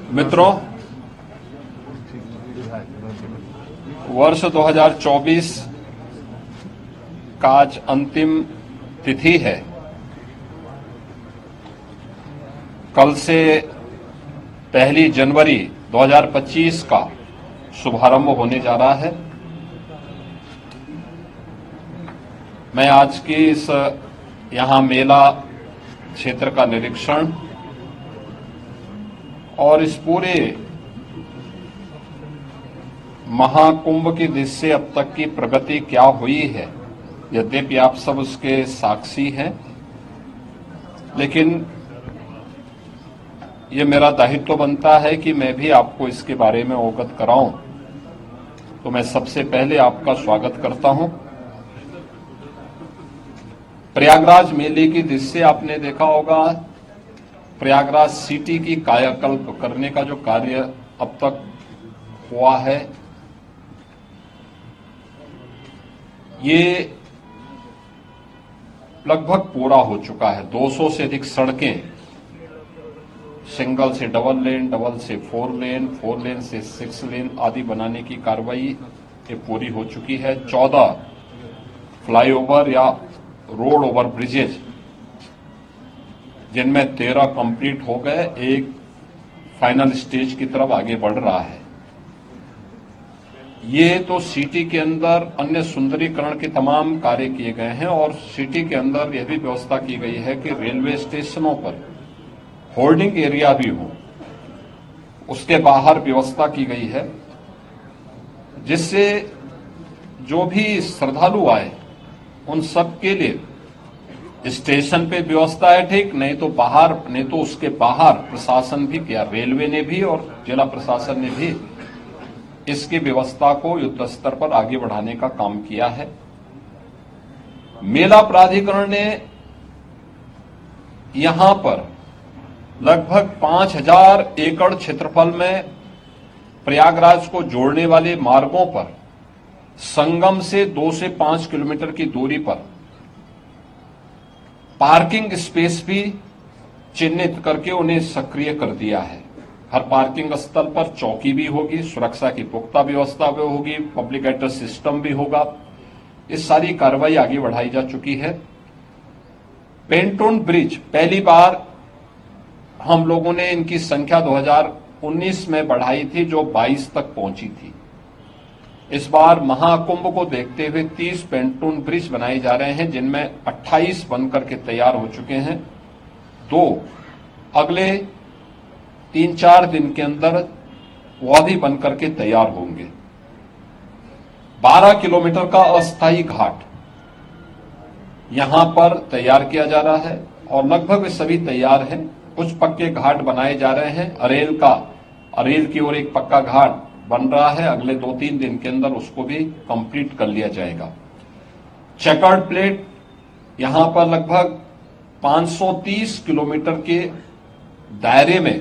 मित्रों, वर्ष 2024 का आज अंतिम तिथि है। कल से 1 जनवरी 2025 का शुभारंभ होने जा रहा है। मैं आज की इस यहां मेला क्षेत्र का निरीक्षण और इस पूरे महाकुंभ की दृष्टि से अब तक की प्रगति क्या हुई है, यद्यपि आप सब उसके साक्षी हैं, लेकिन ये मेरा दायित्व बनता है कि मैं भी आपको इसके बारे में अवगत कराऊं। तो मैं सबसे पहले आपका स्वागत करता हूं। प्रयागराज मेले की दृष्टि से आपने देखा होगा, प्रयागराज सिटी की कायाकल्प करने का जो कार्य अब तक हुआ है, ये लगभग पूरा हो चुका है। 200 से अधिक सड़कें सिंगल से डबल लेन, डबल से 4 लेन, 4 लेन से 6 लेन आदि बनाने की कार्रवाई ये पूरी हो चुकी है। 14 फ्लाईओवर या रोड ओवर ब्रिजेज, जिनमें 13 कंप्लीट हो गए, एक फाइनल स्टेज की तरफ आगे बढ़ रहा है। ये तो सिटी के अंदर अन्य सुंदरीकरण के तमाम कार्य किए गए हैं और सिटी के अंदर यह भी व्यवस्था की गई है कि रेलवे स्टेशनों पर होल्डिंग एरिया भी हो, उसके बाहर व्यवस्था की गई है, जिससे जो भी श्रद्धालु आए उन सब के लिए स्टेशन पे व्यवस्था है, ठीक, नहीं तो बाहर, नहीं तो उसके बाहर प्रशासन भी किया, रेलवे ने भी और जिला प्रशासन ने भी इसकी व्यवस्था को युद्ध स्तर पर आगे बढ़ाने का काम किया है। मेला प्राधिकरण ने यहां पर लगभग 5000 एकड़ क्षेत्रफल में प्रयागराज को जोड़ने वाले मार्गों पर संगम से 2 से 5 किलोमीटर की दूरी पर पार्किंग स्पेस भी चिन्हित करके उन्हें सक्रिय कर दिया है। हर पार्किंग स्थल पर चौकी भी होगी, सुरक्षा की पुख्ता व्यवस्था भी होगी, पब्लिक एड्रेस सिस्टम भी होगा। इस सारी कार्रवाई आगे बढ़ाई जा चुकी है। पेंटून ब्रिज पहली बार हम लोगों ने इनकी संख्या 2019 में बढ़ाई थी, जो 22 तक पहुंची थी। इस बार महाकुंभ को देखते हुए 30 पेंटून ब्रिज बनाए जा रहे हैं, जिनमें 28 बनकर के तैयार हो चुके हैं। 2 अगले 3-4 दिन के अंदर वह भी बनकर के तैयार होंगे। 12 किलोमीटर का अस्थायी घाट यहां पर तैयार किया जा रहा है और लगभग वे सभी तैयार हैं। कुछ पक्के घाट बनाए जा रहे हैं। अरेल की ओर एक पक्का घाट बन रहा है, अगले 2-3 दिन के अंदर उसको भी कंप्लीट कर लिया जाएगा। चेकर्ड प्लेट यहां पर लगभग 530 किलोमीटर के दायरे में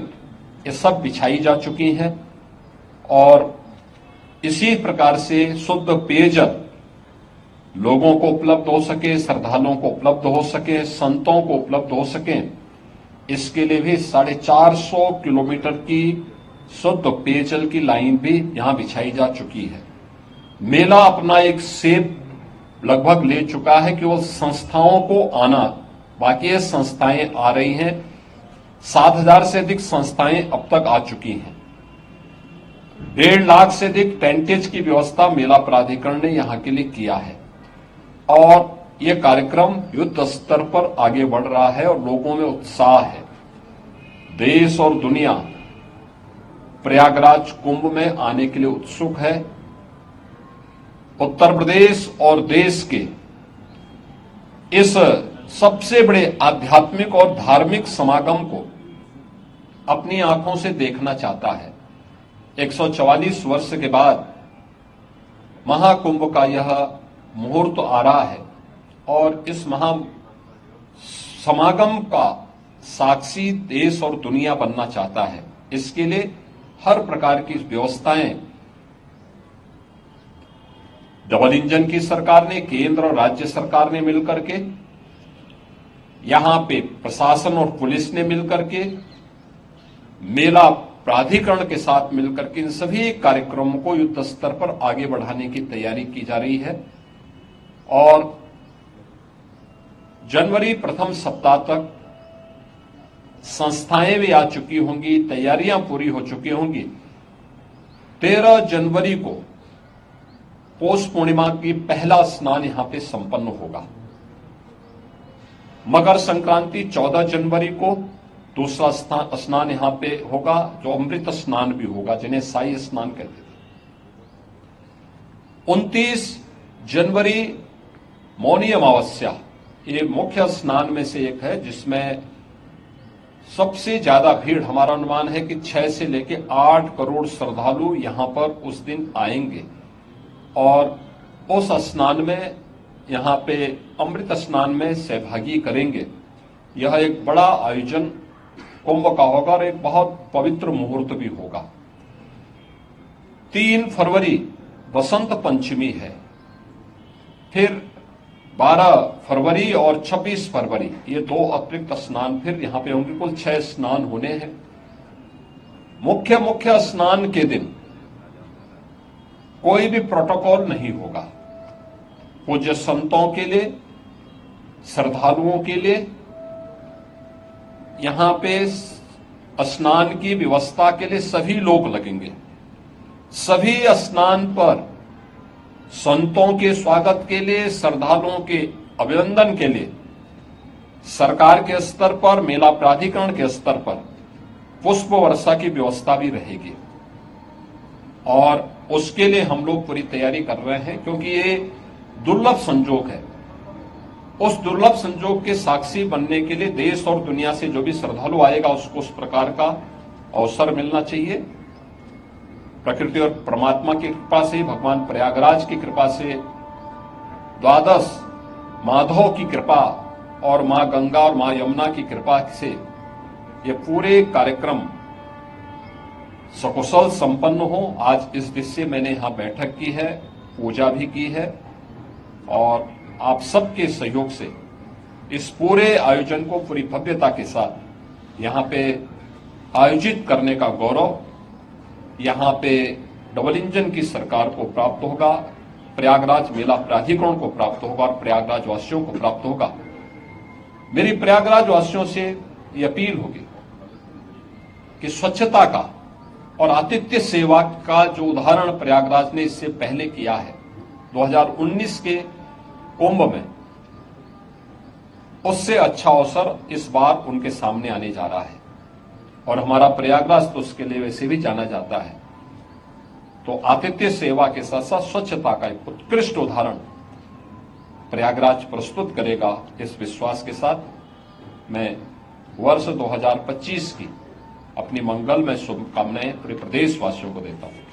ये सब बिछाई जा चुकी हैं और इसी प्रकार से शुद्ध पेयजल लोगों को उपलब्ध हो सके, श्रद्धालुओं को उपलब्ध हो सके, संतों को उपलब्ध हो सके, इसके लिए भी 450 किलोमीटर की शुद्ध पेयजल की लाइन भी यहां बिछाई जा चुकी है। मेला अपना एक शेप लगभग ले चुका है कि वो संस्थाओं को आना, बाकी ये संस्थाएं आ रही हैं। 7000 से अधिक संस्थाएं अब तक आ चुकी हैं। 1.5 लाख से अधिक टेंटेज की व्यवस्था मेला प्राधिकरण ने यहां के लिए किया है और ये कार्यक्रम युद्ध स्तर पर आगे बढ़ रहा है और लोगों में उत्साह है। देश और दुनिया प्रयागराज कुंभ में आने के लिए उत्सुक है। उत्तर प्रदेश और देश के इस सबसे बड़े आध्यात्मिक और धार्मिक समागम को अपनी आंखों से देखना चाहता है। 144 वर्ष के बाद महाकुंभ का यह मुहूर्त आ रहा है और इस महा समागम का साक्षी देश और दुनिया बनना चाहता है। इसके लिए हर प्रकार की व्यवस्थाएं डबल इंजन की सरकार ने, केंद्र और राज्य सरकार ने मिलकर के, यहां पे प्रशासन और पुलिस ने मिलकर के मेला प्राधिकरण के साथ मिलकर के इन सभी कार्यक्रमों को युद्ध स्तर पर आगे बढ़ाने की तैयारी की जा रही है और जनवरी प्रथम सप्ताह तक संस्थाएं भी आ चुकी होंगी, तैयारियां पूरी हो चुकी होंगी। 13 जनवरी को पौष पूर्णिमा की पहला स्नान यहां पे संपन्न होगा। मकर संक्रांति 14 जनवरी को दूसरा स्नान यहां पे होगा, जो अमृत स्नान भी होगा, जिन्हें साई स्नान कहते थे। 29 जनवरी मौनी अमावस्या, ये मुख्य स्नान में से एक है जिसमें सबसे ज्यादा भीड़, हमारा अनुमान है कि 6 से लेकर 8 करोड़ श्रद्धालु यहां पर उस दिन आएंगे और उस स्नान में, यहां पे अमृत स्नान में सहभागी करेंगे। यह एक बड़ा आयोजन कुंभ का होगा और एक बहुत पवित्र मुहूर्त भी होगा। 3 फरवरी बसंत पंचमी है, फिर 12 फरवरी और 26 फरवरी ये 2 अतिरिक्त स्नान फिर यहां पे होंगे। कुल 6 स्नान होने हैं। मुख्य स्नान के दिन कोई भी प्रोटोकॉल नहीं होगा। पूज्य संतों के लिए, श्रद्धालुओं के लिए यहां पे स्नान की व्यवस्था के लिए सभी लोग लगेंगे। सभी स्नान पर संतों के स्वागत के लिए, श्रद्धालुओं के अभिनंदन के लिए सरकार के स्तर पर, मेला प्राधिकरण के स्तर पर पुष्प वर्षा की व्यवस्था भी रहेगी और उसके लिए हम लोग पूरी तैयारी कर रहे हैं, क्योंकि ये दुर्लभ संजोग है। उस दुर्लभ संजोग के साक्षी बनने के लिए देश और दुनिया से जो भी श्रद्धालु आएगा उसको उस प्रकार का अवसर मिलना चाहिए। प्रकृति और परमात्मा की कृपा से, भगवान प्रयागराज की कृपा से, द्वादश माधव की कृपा और मां गंगा और मां यमुना की कृपा से ये पूरे कार्यक्रम सकुशल संपन्न हो। आज इस दिवस से मैंने यहां बैठक की है, पूजा भी की है और आप सबके सहयोग से इस पूरे आयोजन को पूरी भव्यता के साथ यहां पे आयोजित करने का गौरव यहां पे डबल इंजन की सरकार को प्राप्त होगा, प्रयागराज मेला प्राधिकरण को प्राप्त होगा और प्रयागराज वासियों को प्राप्त होगा। मेरी प्रयागराज वासियों से ये अपील होगी कि स्वच्छता का और आतिथ्य सेवा का जो उदाहरण प्रयागराज ने इससे पहले किया है 2019 के कुंभ में, उससे अच्छा अवसर इस बार उनके सामने आने जा रहा है और हमारा प्रयागराज तो उसके लिए वैसे भी जाना जाता है। तो आतिथ्य सेवा के साथ साथ स्वच्छता का एक उत्कृष्ट उदाहरण प्रयागराज प्रस्तुत करेगा। इस विश्वास के साथ मैं वर्ष 2025 की अपनी मंगलमय शुभकामनाएं पूरे प्रदेशवासियों को देता हूं।